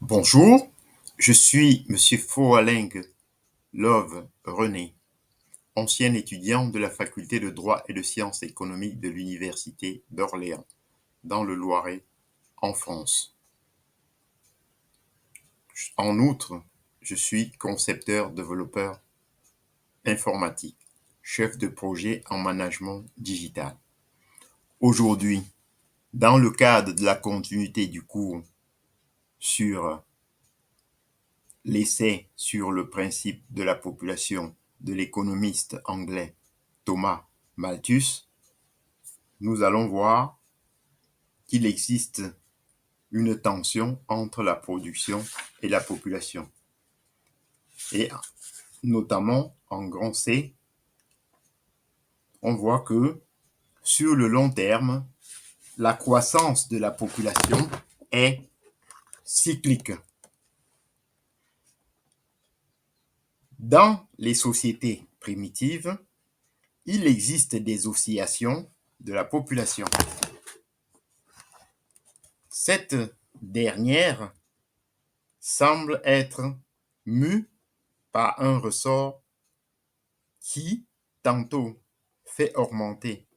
Bonjour, je suis Monsieur Foaling Love René, ancien étudiant de la faculté de droit et de sciences économiques de l'Université d'Orléans, dans le Loiret, en France. En outre, je suis concepteur-développeur informatique, chef de projet en management digital. Aujourd'hui, dans le cadre de la continuité du cours sur l'essai sur le principe de la population de l'économiste anglais Thomas Malthus, nous allons voir qu'il existe une tension entre la production et la population. Et notamment en grand C, on voit que sur le long terme, la croissance de la population est cyclique. Dans les sociétés primitives, il existe des oscillations de la population. Cette dernière semble être mue par un ressort qui, tantôt, fait augmenter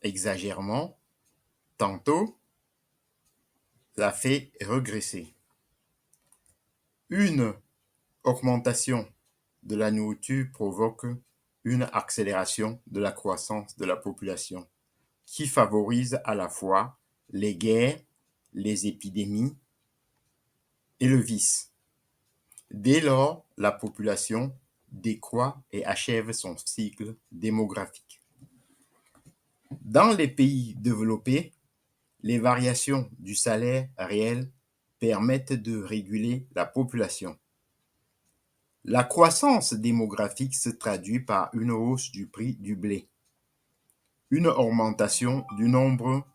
exagérément, tantôt, la fait regresser. Une augmentation de la nourriture provoque une accélération de la croissance de la population qui favorise à la fois les guerres, les épidémies et le vice. Dès lors, la population décroît et achève son cycle démographique. Dans les pays développés, les variations du salaire réel permettent de réguler la population. La croissance démographique se traduit par une hausse du prix du blé, une augmentation du nombre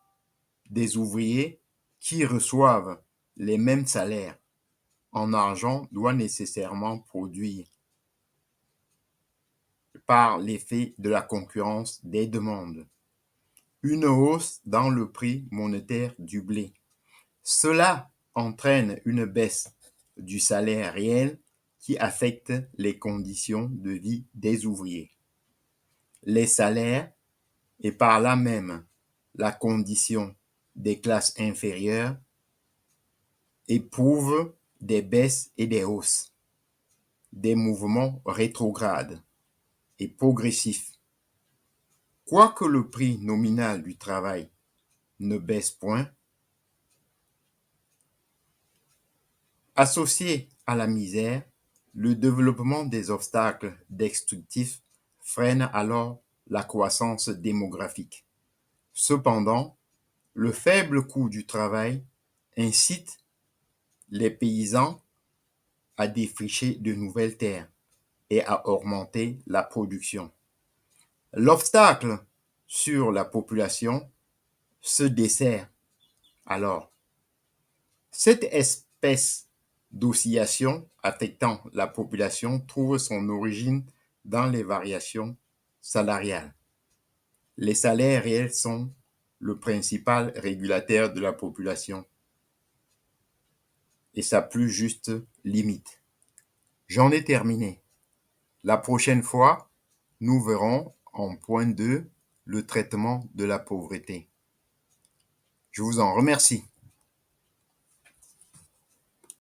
des ouvriers qui reçoivent les mêmes salaires en argent doit nécessairement produire par l'effet de la concurrence des demandes une hausse dans le prix monétaire du blé. Cela entraîne une baisse du salaire réel qui affecte les conditions de vie des ouvriers. Les salaires et par là même la condition des classes inférieures éprouvent des baisses et des hausses, des mouvements rétrogrades et progressifs. Quoique le prix nominal du travail ne baisse point, associé à la misère, le développement des obstacles destructifs freine alors la croissance démographique. Cependant, le faible coût du travail incite les paysans à défricher de nouvelles terres et à augmenter la production. L'obstacle sur la population se dessert alors. Cette espèce d'oscillation affectant la population trouve son origine dans les variations salariales. Les salaires réels sont le principal régulateur de la population et sa plus juste limite. J'en ai terminé. La prochaine fois, nous verrons en point 2 le traitement de la pauvreté. Je vous en remercie.